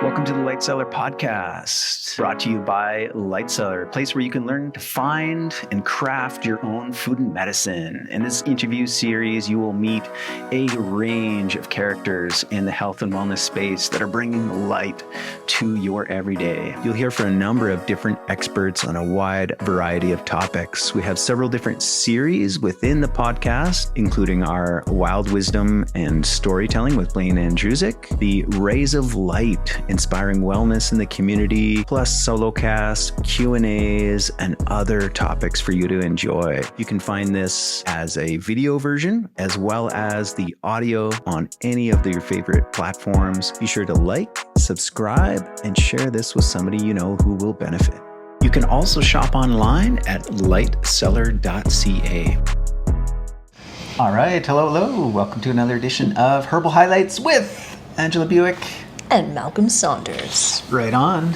Welcome to the Light Cellar Podcast, brought to you by Light Cellar, a place where you can learn to find and craft your own food and medicine. In this interview series, you will meet a range of characters in the health and wellness space that are bringing light to your everyday. You'll hear from a number of different experts on a wide variety of topics. We have several different series within the podcast, including our Wild Wisdom and Storytelling with Blaine Andrusic, the Rays of Light, inspiring wellness in the community, plus solo casts, Q&As, and other topics for you to enjoy. You can find this as a video version, as well as the audio on any of your favorite platforms. Be sure to like, subscribe, and share this with somebody you know who will benefit. You can also shop online at lightcellar.ca. All right, hello. Welcome to another edition of Herbal Highlights with Angela Bewick and Malcolm Saunders. Right on.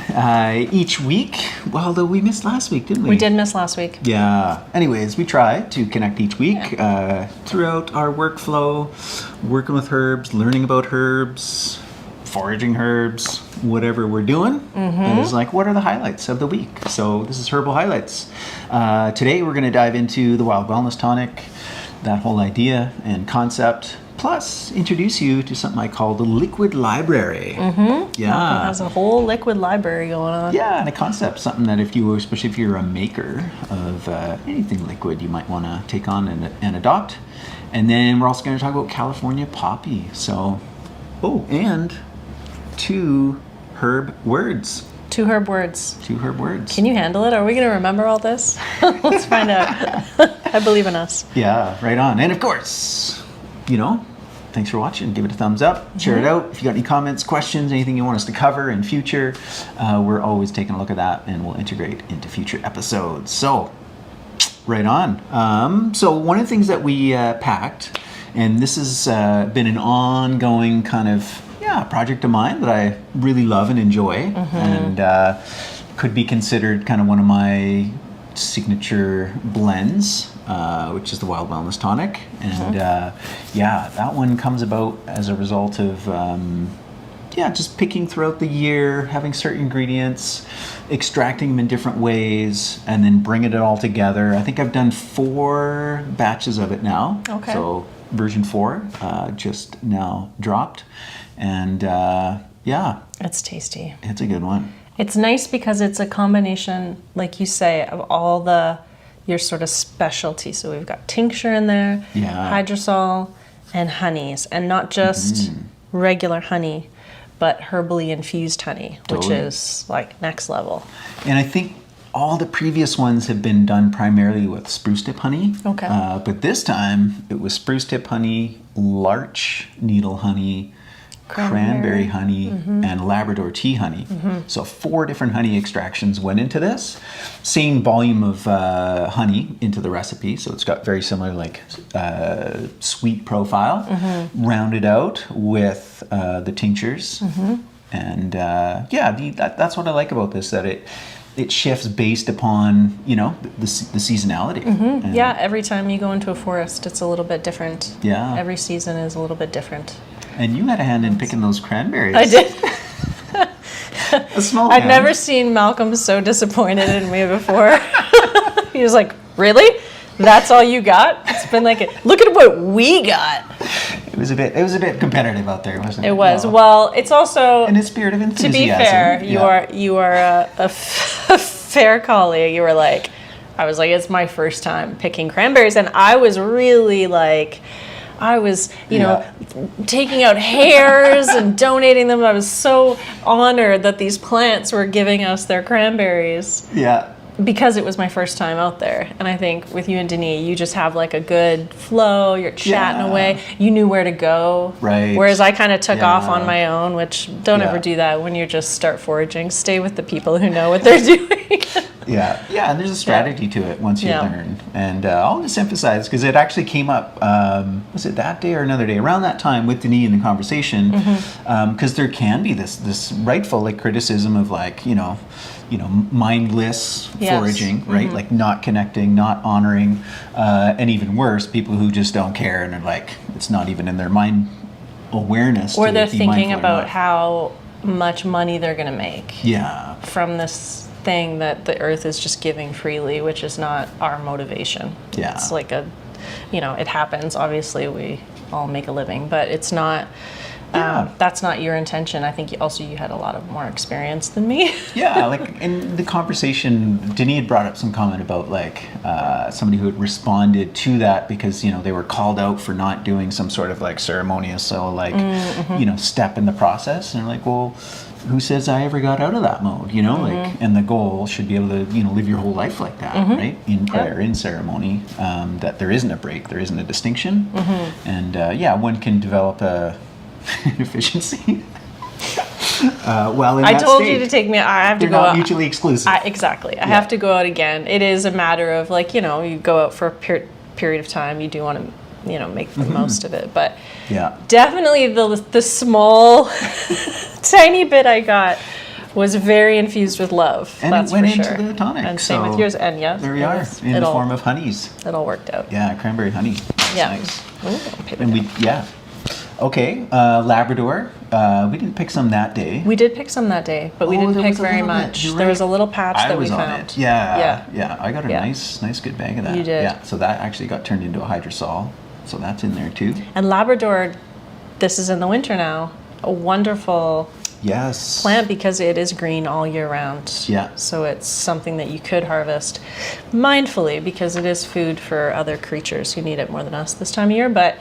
Each week, well, though we missed last week, didn't we? We did miss last week. Yeah. Anyways, we try to connect each week throughout our workflow, working with herbs, learning about herbs, foraging herbs, whatever we're doing. Mm-hmm. It's like, what are the highlights of the week? So this is Herbal Highlights. Today we're going to dive into the Wild Wellness Tonic, that whole idea and concept. Plus, introduce you to something I call the liquid library. Mm-hmm. Yeah. Malcolm has a whole liquid library going on. Yeah, and a concept, something that especially if you're a maker of anything liquid, you might want to take on and adopt. And then we're also going to talk about California poppy. So, and two herb words. Two herb words. Can you handle it? Are we going to remember all this? Let's find out. I believe in us. Yeah, right on. And of course, thanks for watching. Give it a thumbs up. Share it out. If you got any comments, questions, anything you want us to cover in future, we're always taking a look at that and we'll integrate into future episodes. So, right on. So one of the things that we packed, and this has been an ongoing kind of project of mine that I really love and enjoy, and could be considered kind of one of my signature blends, which is the Wild Wellness Tonic. And that one comes about as a result of just picking throughout the year, having certain ingredients, extracting them in different ways, and then bringing it all together. I think I've done 4 batches of it now. Okay. So version 4 just now dropped. And it's tasty. It's a good one. It's nice because it's a combination, like you say, of all your sort of specialties. So we've got tincture in there, hydrosol, and honeys. And not just regular honey, but herbally infused honey, which is like next level. And I think all the previous ones have been done primarily with spruce tip honey. Okay. But this time it was spruce tip honey, larch needle honey, cranberry honey, and Labrador tea honey. So 4 different honey extractions went into this. Same volume of honey into the recipe. So it's got very similar sweet profile, rounded out with the tinctures. And that's what I like about this, that it shifts based upon, the seasonality. Every time you go into a forest, it's a little bit different. Yeah. Every season is a little bit different. And you had a hand in picking those cranberries. I did. A small I'd hand. never seen Malcolm so disappointed in me before. He was like, "Really? That's all you got?" It's been like, "Look at what we got." It was a bit competitive out there, wasn't it? It was. Well, it's also in a spirit of enthusiasm. To be fair, you are a fair colleague. You were like, I was like, it's my first time picking cranberries, and I was really like. I was, taking out hairs and donating them. I was so honored that these plants were giving us their cranberries. Yeah. Because it was my first time out there. And I think with you and Denis, you just have like a good flow. You're chatting away. You knew where to go. Right. Whereas I kind of took off on my own, which don't ever do that when you just start foraging. Stay with the people who know what they're doing. Yeah, and there's a strategy to it once you learn. And I'll just emphasize, because it actually came up, was it that day or another day? Around that time with Denis in the conversation, because there can be this rightful criticism of mindless foraging, right? Like not connecting, not honoring, and even worse, people who just don't care and are like, it's not even in their mind awareness. Or they're thinking about how much money they're going to make Yeah. from this thing that the earth is just giving freely, which is not our motivation. Yeah. It's like it happens. Obviously, we all make a living, but it's not. That's not your intention. I think you had a lot of more experience than me. Yeah, like in the conversation, Denis had brought up some comment about like somebody who had responded to that because they were called out for not doing some sort of like ceremonious step in the process, and they're like, well, who says I ever got out of that mode? Like, and the goal should be able to live your whole life like that, right? In prayer, in ceremony, that there isn't a break, there isn't a distinction, and one can develop a efficiency. I told you to take me. I have to They're go not out. mutually exclusive. Exactly. I have to go out again. It is a matter of like you go out for a period of time. You do want to make the most of it, but definitely the small, tiny bit I got was very infused with love. And that's it went for sure. into the tonic. And same with yours. And there we are in the form of honeys. It all worked out. Yeah, cranberry honey. That's nice. Ooh, and okay, Labrador. We didn't pick some that day. We did pick some that day, but we didn't pick very much. There was a little patch that we found. On it. Yeah. I got a nice good bag of that. You did. Yeah. So that actually got turned into a hydrosol. So that's in there too. And Labrador, this is in the winter now. A wonderful plant because it is green all year round. Yeah. So it's something that you could harvest mindfully because it is food for other creatures who need it more than us this time of year. But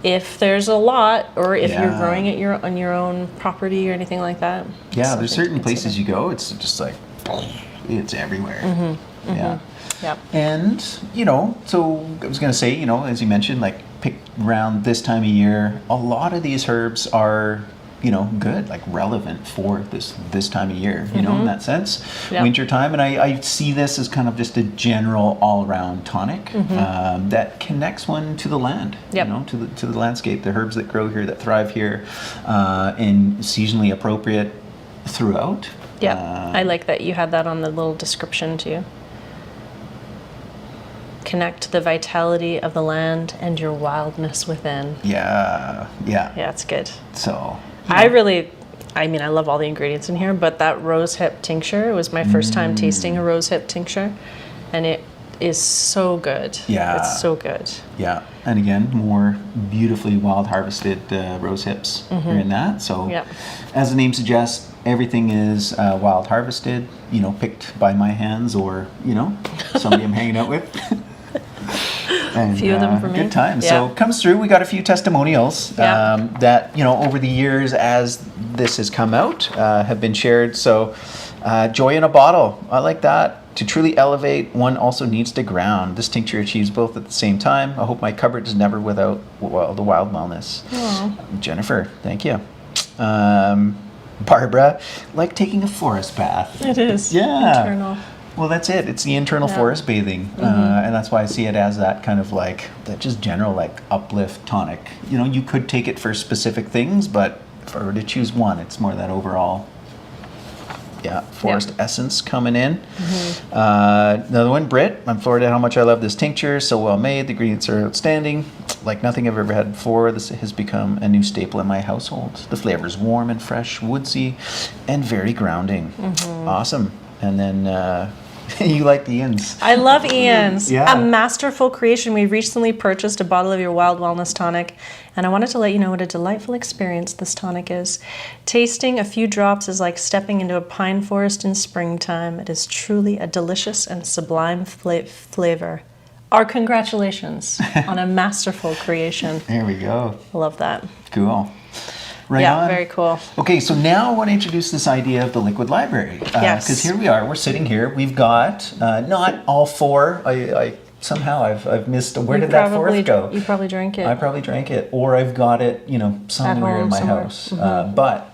if there's a lot, or if you're growing it on your own property or anything like that. Yeah, there's certain places you go, it's just like, it's everywhere. Yeah. And, so I was going to say, as you mentioned, like pick around this time of year, a lot of these herbs are, good, like relevant for this time of year, in that sense, winter time. And I see this as kind of just a general all-around tonic that connects one to the land, to the landscape, the herbs that grow here, that thrive here, and seasonally appropriate throughout. Yeah, I like that you had that on the little description too. Connect to the vitality of the land and your wildness within. Yeah, it's good. So I love all the ingredients in here, but that rosehip tincture was my first time tasting a rosehip tincture, and it is so good. Yeah, it's so good. Yeah, and again, more beautifully wild harvested rose hips are in that. So, as the name suggests, everything is wild harvested. Picked by my hands, or somebody I'm hanging out with. And, a few of them for me. Good time. So comes through. We got a few testimonials that over the years as this has come out have been shared. So joy in a bottle. I like that. To truly elevate, one also needs to ground. This tincture achieves both at the same time. I hope my cupboard is never without the Wild Wellness. Aww. Jennifer, thank you. Barbara, like taking a forest bath. It is. Yeah. Internal. Well, that's it. It's the internal forest bathing. And that's why I see it as that kind of like, that just general like uplift tonic. You could take it for specific things, but if I were to choose one, it's more that overall forest essence coming in. Another one, Britt. I'm floored at how much I love this tincture. So well made. The ingredients are outstanding. Like nothing I've ever had before. This has become a new staple in my household. The flavor is warm and fresh, woodsy, and very grounding. Awesome. And then you like the Ian's. I love Ian's. Yeah. A masterful creation. We recently purchased a bottle of your Wild Wellness Tonic, and I wanted to let you know what a delightful experience this tonic is. Tasting a few drops is like stepping into a pine forest in springtime. It is truly a delicious and sublime flavor. Our congratulations on a masterful creation. There we go. I love that. Cool. Right yeah, on. Very cool. Okay, so now I want to introduce this idea of the liquid library. Yes. Because here we are, we're sitting here. We've got not all four. I somehow I've missed. Where did that fourth go? You probably drank it. I probably drank it, or I've got it, somewhere in my house. But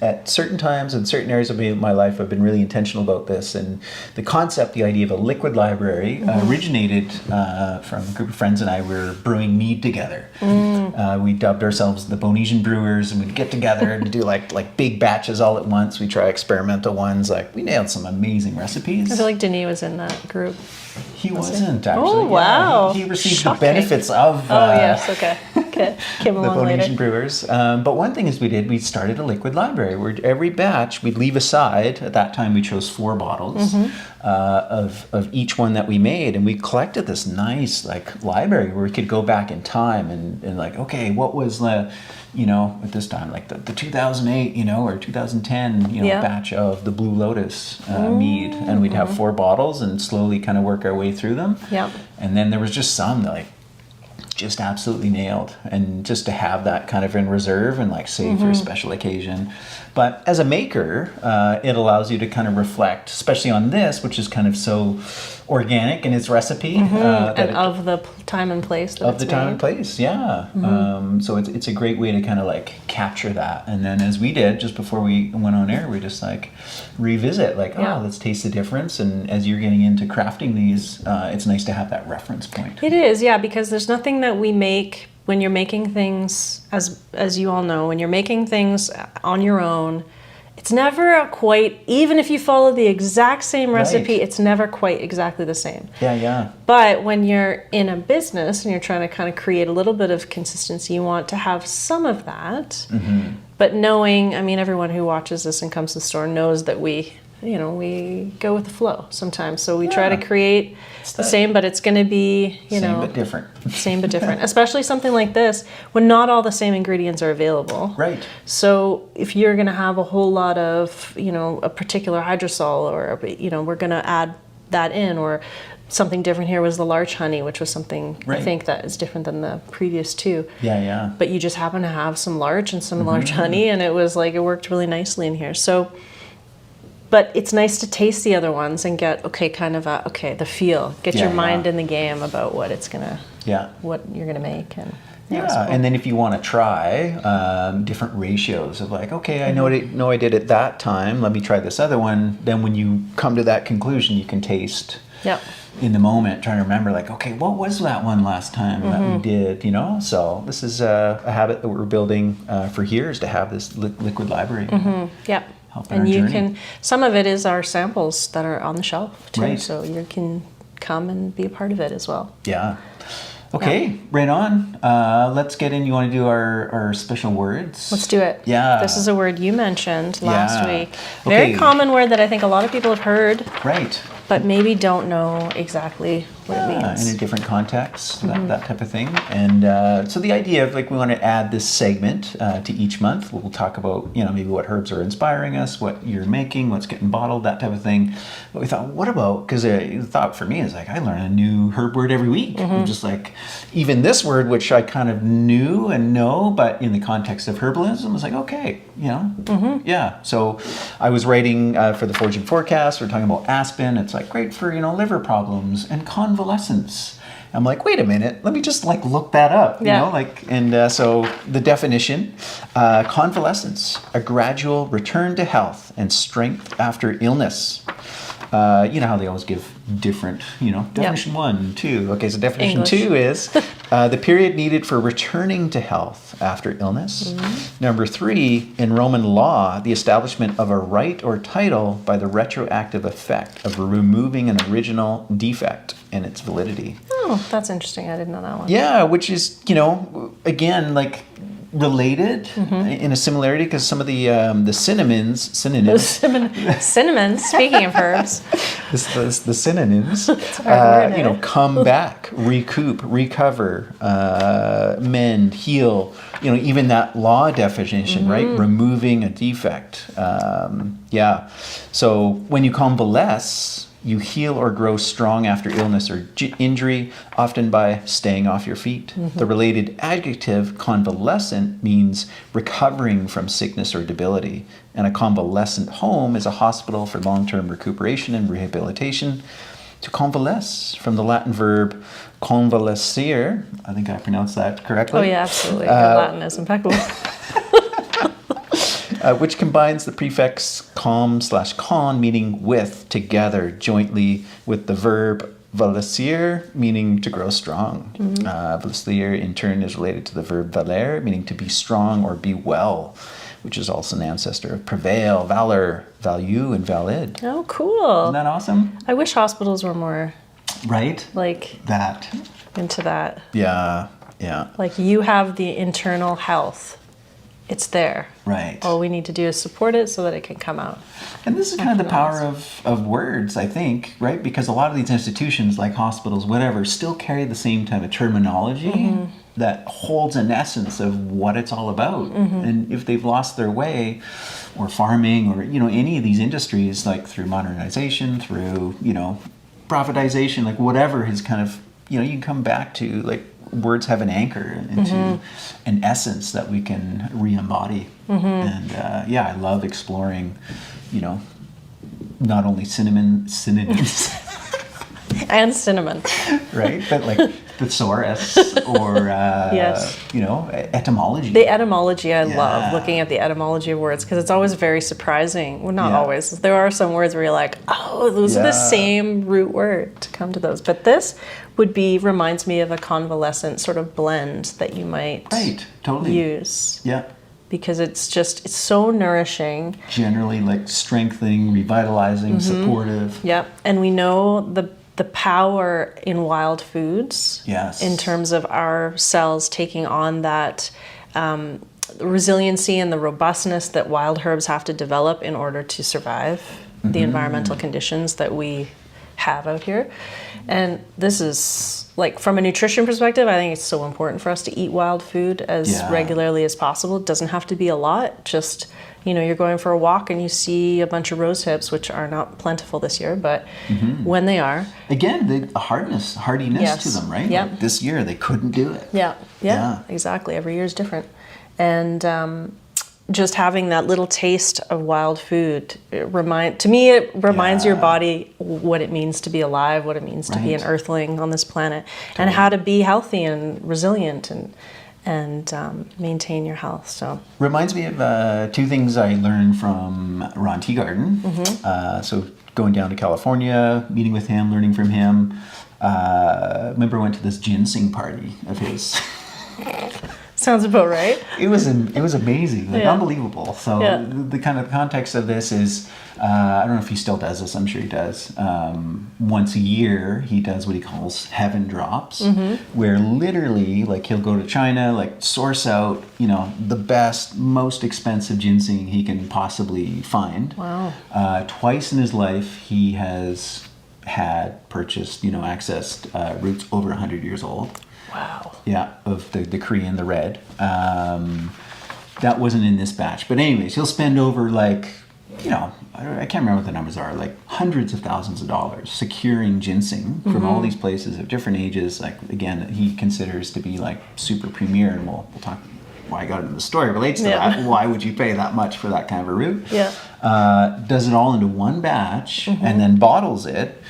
at certain times in certain areas of my life, I've been really intentional about this. And the concept, the idea of a liquid library, originated from a group of friends and I were brewing mead together. We dubbed ourselves the Bonesian Brewers, and we'd get together and do like big batches all at once. We try experimental ones. Like we nailed some amazing recipes. I feel like Denis was in that group. He wasn't actually. Oh, wow. He received Shocking. the benefits of Oh, yes, okay. Came the along Phoenician later. Brewers. But one thing is we started a liquid library where every batch we'd leave aside, at that time we chose 4 bottles of each one that we made, and we collected this nice like library where we could go back in time and like, okay, what was the, at this time, like the 2008, or 2010, Yeah. batch of the Blue Lotus mead, and we'd have 4 bottles and slowly kind of work our way through them. Yeah. And then there was just some that like just absolutely nailed, and just to have that kind of in reserve and like save for a special occasion. But as a maker, it allows you to kind of reflect, especially on this, which is kind of so organic in its recipe. And of the time and place that Of it's the time made. and place, yeah. So it's a great way to kind of like capture that. And then as we did just before we went on air, we just like revisit, like, Yeah. let's taste the difference. And as you're getting into crafting these, it's nice to have that reference point. It is, yeah, because there's nothing that we make when you're making things, as you all know, when you're making things on your own, it's never quite, even if you follow the exact same recipe, Right. it's never quite exactly the same. Yeah. But when you're in a business and you're trying to kind of create a little bit of consistency, you want to have some of that. But knowing, I mean, everyone who watches this and comes to the store knows that we go with the flow sometimes. So we try to create the same, but it's going to be, Same but different. same but different. Especially something like this, when not all the same ingredients are available. Right. So if you're going to have a whole lot of, a particular hydrosol, or, we're going to add that in, or something different here was the larch honey, which was something I Right. think that is different than the previous 2. Yeah. But you just happen to have some larch and some larch honey, and it was like, it worked really nicely in here. So, but it's nice to taste the other ones and get, the feel. Get your mind in the game about what it's gonna, what you're gonna make. And Yeah, so cool. and then if you want to try different ratios of like, okay, I know I did it that time, let me try this other one. Then when you come to that conclusion, you can taste in the moment, trying to remember like, okay, what was that one last time that we did, So this is a habit that we're building for years, to have this liquid library. Yep. Help in And our you journey. can, some of it is our samples that are on the shelf too. Right. So you can come and be a part of it as well. Yeah. Okay, right on. Let's get in. You want to do our special words? Let's do it. Yeah. This is a word you mentioned last Yeah. week. Very Okay. common word that I think a lot of people have heard, Right. but maybe don't know exactly what it means. In a different context, that type of thing. And so the idea of like, we want to add this segment to each month. We'll talk about, maybe what herbs are inspiring us, what you're making, what's getting bottled, that type of thing. But we thought, what about, because the thought for me is like, I learn a new herb word every week. Just like, even this word, which I kind of knew and know, but in the context of herbalism, I was like, okay, yeah. So I was writing for the Foraging Forecast, we're talking about aspen. It's like great for, liver problems and convalescence. I'm like, wait a minute, let me just like look that up, so the definition, convalescence, a gradual return to health and strength after illness. You know how they always give different, definition 1, 2. Okay, so definition English. 2 is the period needed for returning to health after illness. Number 3, in Roman law, the establishment of a right or title by the retroactive effect of removing an original defect in its validity. Oh, that's interesting. I didn't know that one. Yeah, which is, again, like related in a similarity, because some of the synonyms, Cinnamon, speaking of herbs. the synonyms, hard word, come back, recoup, recover, mend, heal, even that law definition, right? Removing a defect. So when you convalesce, you heal or grow strong after illness or injury, often by staying off your feet. The related adjective, convalescent, means recovering from sickness or debility. And a convalescent home is a hospital for long-term recuperation and rehabilitation. To convalesce, from the Latin verb convalescere, I think I pronounced that correctly. Oh yeah, absolutely. Your Latin is impeccable. Which combines the prefix com/con, meaning with, together, jointly, with the verb valesere, meaning to grow strong. Valesere, in turn, is related to the verb valere, meaning to be strong or be well, which is also an ancestor of prevail, valor, value, and valid. Oh, cool. Isn't that awesome? I wish hospitals were more Right? Like That. into that. Yeah. Yeah. Like you have the internal health. It's there. Right. All we need to do is support it so that it can come out. And this is kind of the power of words, I think, right? Because a lot of these institutions, like hospitals, whatever, still carry the same type of terminology that holds an essence of what it's all about. And if they've lost their way, or farming, or, you know, any of these industries, like through modernization, through, you know, profitization, like whatever has kind of, you know, you can come back to, like, words have an anchor into an essence that we can re-embody. And yeah, I love exploring, you know, not only synonyms, And cinnamon. right? But like thesaurus or, Yes. you know, etymology. The etymology, I Yeah. love looking at the etymology of words because it's always very surprising. Well, not Yeah. always. There are some words where you're like, oh, those are the Yeah. same root word to come to those. But this reminds me of a convalescent sort of blend that you might Right, totally. use Yeah. because it's so nourishing. Generally, like strengthening, revitalizing, supportive. Yep. And we know the power in wild foods. Yes. In terms of our cells taking on that resiliency and the robustness that wild herbs have to develop in order to survive the environmental conditions that we have out here. And this is, like, from a nutrition perspective, I think it's so important for us to eat wild food as Yeah. regularly as possible. It doesn't have to be a lot, just, you know, you're going for a walk and you see a bunch of rose hips, which are not plentiful this year, but when they are. Again, the hardiness Yes. to them, right? Yep. Like this year, they couldn't do it. Yeah, Yeah. exactly. Every year is different. And just having that little taste of wild food, it reminds your body what it means to be alive, what it means to be an Right. earthling on this planet, and how to be healthy and resilient and maintain your health. So Reminds me of two things I learned from Ron Teagarden. So going down to California, meeting with him, learning from him. Remember I went to this ginseng party of his. sounds about right. It was amazing, like Yeah. unbelievable. So Yeah. the kind of context of this is, I don't know if he still does this. I'm sure he does. Once a year, he does what he calls heaven drops, where literally, like, he'll go to China, like, source out, you know, the best, most expensive ginseng he can possibly find. Wow. Twice in his life, he has purchased, you know, accessed roots over 100 years old. Wow. Yeah, of the Korean, the red. That wasn't in this batch. But anyways, he'll spend over, like, you know, I can't remember what the numbers are, like hundreds of thousands of dollars securing ginseng from all these places of different ages. Like, again, he considers to be like super premier, and we'll talk why I got into the story relates to that. Why would you pay that much for that kind of a root? Yeah. Does it all into one batch and then bottles it.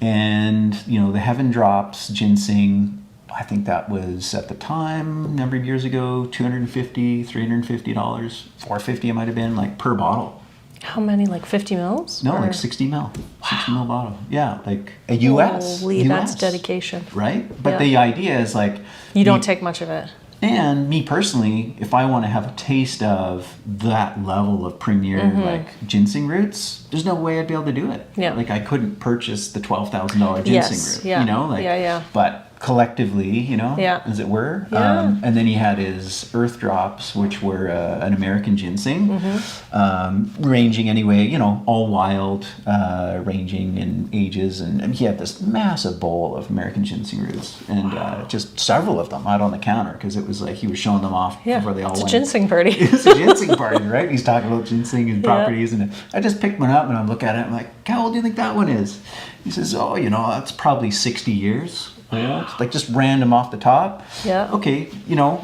And, you know, the Heaven Drops ginseng, I think that was at the time, a number of years ago, $250, $350, $450 it might have been, like, per bottle. How many, like 50 mils? No, Or- like 60 mil. 60 mil bottle. Yeah, like a US. Holy, that's US, dedication. right? But Yeah. the idea is, like, You don't take much of it. and me personally, if I want to have a taste of that level of premier, like, ginseng roots, there's no way I'd be able to do it. Yeah. Like, I couldn't purchase the $12,000 ginseng Yes, root. yeah. You know, like, Yeah. But collectively, you know, Yeah. as it were. Yeah. And then he had his Earth Drops, which were an American ginseng, ranging anyway, you know, all wild, ranging in ages. And he had this massive bowl of American ginseng roots, and just several of them out on the counter, because it was like he was showing them off Yeah. before they all It's a went. ginseng party. It's a ginseng party, right? He's talking about ginseng and properties, and I just picked one up and I look at it. I'm like, "How old do you think that one is?" He says, "Oh, you know, that's probably 60 years." Yeah. Like, just random off the top. Yeah. Okay, you know,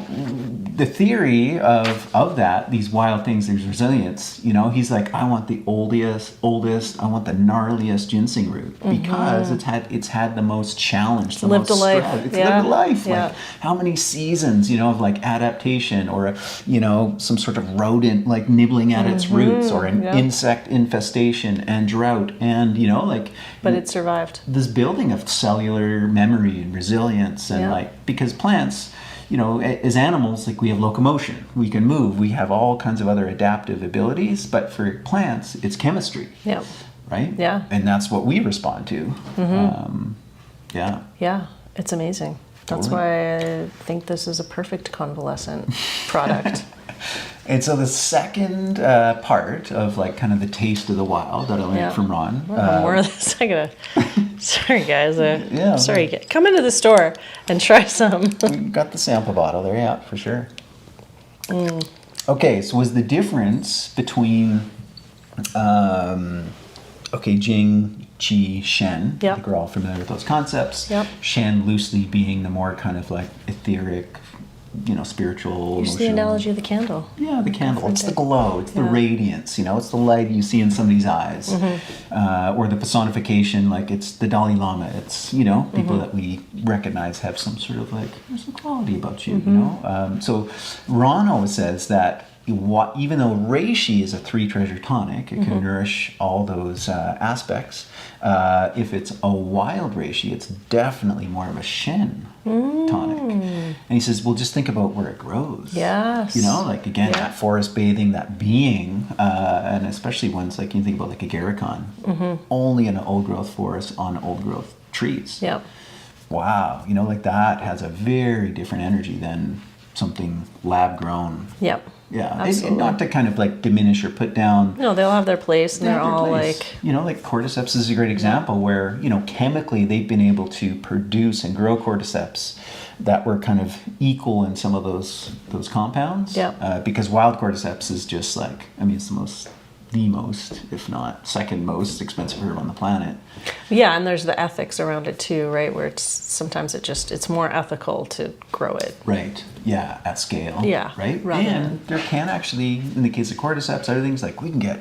the theory of that, these wild things, there's resilience. You know, he's like, I want the oldest, I want the gnarliest ginseng root, because it's had the most challenge, the lived most a life. stress. It's Yeah. lived a life. Yeah. Like, how many seasons, you know, of, like, adaptation, or you know, some sort of rodent, like, nibbling at its roots, or an insect infestation and drought, and, you know, like, But it survived. this building of cellular memory and resilience, and like, because plants, you know, as animals, like, we have locomotion, we can move, we have all kinds of other adaptive abilities, but for plants, it's chemistry. Yeah. Right? Yeah. And that's what we respond to. Yeah, it's amazing. That's why I think this is a perfect convalescent product. And so the second part of like kind of the taste of the wild that I learned from Ron. More of this. Sorry guys. Yeah. Sorry. Come into the store and try some. We got the sample bottle there, yeah, for sure. Okay, so was the difference between Jing, Qi, Shen. Yep. I think we're all familiar with those concepts. Yep. Shen loosely being the more kind of like etheric, spiritual. Use the analogy of the candle. Yeah, the candle. It's the glow. It's the radiance. It's the light you see in somebody's eyes, or the personification. Like it's the Dalai Lama. It's people that we recognize have some sort of like there's a quality about you. So Ron always says that even though reishi is a 3-treasure tonic, it can nourish all those aspects. If it's a wild reishi, it's definitely more of a Shen tonic. And he says, well, just think about where it grows. Yes. Like again, that forest bathing, that being, and especially ones like you think about like agarikon, only in an old growth forest on old growth trees. Yep. Wow. Like that has a very different energy than something lab grown. Yep. Yeah, and not to kind of like diminish or put down. No, they'll have their place, and they're all like. like cordyceps is a great example where chemically they've been able to produce and grow cordyceps that were kind of equal in some of those compounds. Yeah. Because wild cordyceps is just like it's the most, if not second most expensive herb on the planet. Yeah, and there's the ethics around it too, right? Where sometimes it's more ethical to grow it. Right. Yeah, at scale. Yeah. Right. And there can actually, in the case of cordyceps, other things like we can get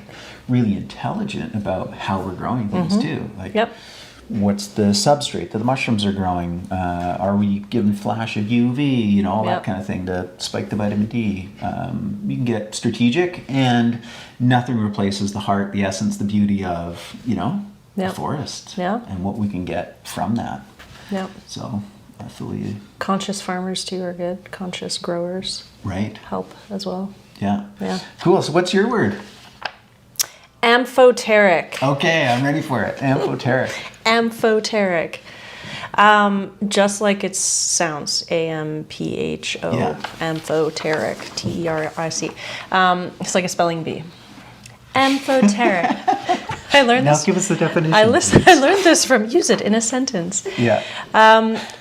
really intelligent about how we're growing things too. Like, what's the substrate that the mushrooms are growing? Are we giving flash of UV? All that kind of thing to spike the vitamin D. You can get strategic, and nothing replaces the heart, the essence, the beauty of the forest and what we can get from that. Yeah. So I fully. Conscious farmers too are good. Conscious growers. Right. Help as well. Yeah. Yeah. Cool. So what's your word? Amphoteric. Okay, I'm ready for it. Amphoteric. Amphoteric. Just like it sounds, AMPHO. Yeah. Amphoteric. TERIC. It's like a spelling bee. Amphoteric. I learned Now this. give us the definition. I learned this from Use It in a Sentence. Yeah.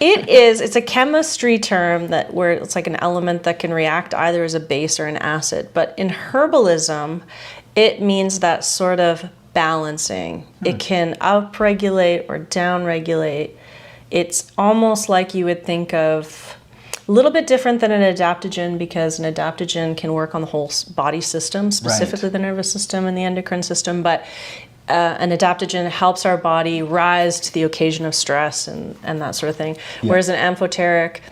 It's a chemistry term where it's like an element that can react either as a base or an acid. But in herbalism, it means that sort of balancing. It can upregulate or downregulate. It's almost like you would think of a little bit different than an adaptogen, because an adaptogen can work on the whole body system, specifically the nervous system and the endocrine system. But an adaptogen helps our body rise to the occasion of stress and that sort of thing. Yeah. Whereas an amphoteric,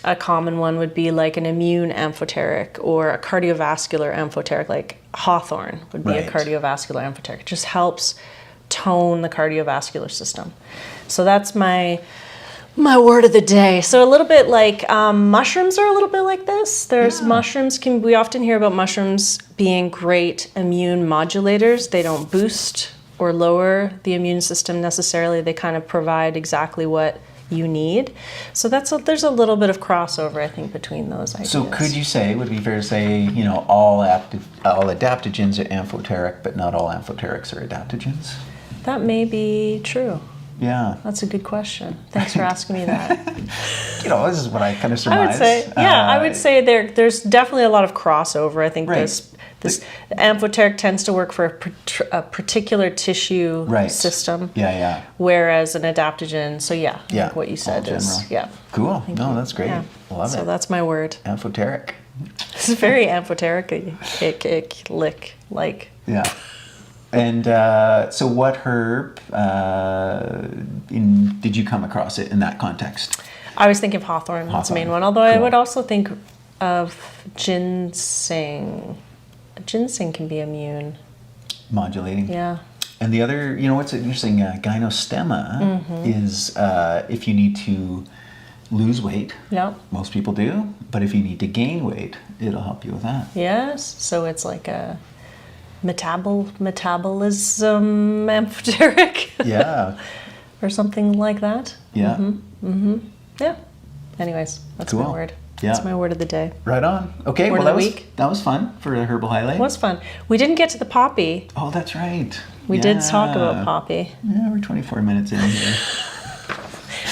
a common one would be like an immune amphoteric or a cardiovascular amphoteric, like hawthorn would be a cardiovascular amphoteric. It just helps tone the cardiovascular system. So that's my word of the day. So a little bit like mushrooms are a little bit like this. We often hear about mushrooms being great immune modulators. They don't boost or lower the immune system necessarily. They kind of provide exactly what you need. So there's a little bit of crossover, I think, between those ideas. So would it be fair to say, all adaptogens are amphoteric, but not all amphoterics are adaptogens? That may be true. Yeah. That's a good question. Thanks for asking me that. This is what I kind of surmise. I would say there's definitely a lot of crossover. I think this amphoteric tends to work for a particular tissue system. Yeah. Whereas an adaptogen, like what you said is, Cool. No, that's great. Yeah. Love it. So that's my word. Amphoteric. It's very amphoteric. Like. Yeah. And so what herb did you come across it in that context? I was thinking of hawthorn. That's the main one. Although I would also think of ginseng. Ginseng can be immune. Modulating. Yeah. And the other, what's interesting, gynostemma is if you need to lose weight. Yep. Most people do. But if you need to gain weight, it'll help you with that. Yes. So it's like a metabolism amphoteric. Yeah. or something like that. Yeah. Yeah. Anyways, that's Cool. my word. Yeah. That's my word of the day. Right on. Okay, Word well, of the that week. was fun for a herbal highlight. It was fun. We didn't get to the poppy. Oh, that's right. We did talk about poppy. Yeah, we're 24 minutes in here.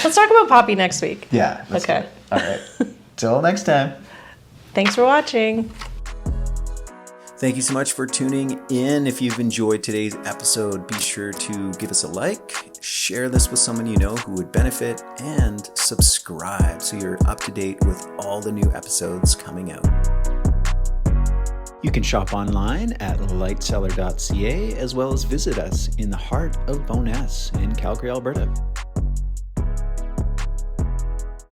Let's talk about poppy next week. Yeah. let's Okay. do it. All right. Till next time. Thanks for watching. Thank you so much for tuning in. If you've enjoyed today's episode, be sure to give us a like, share this with someone you know who would benefit, and subscribe so you're up to date with all the new episodes coming out. You can shop online at lightseller.ca as well as visit us in the heart of Bowness in Calgary, Alberta.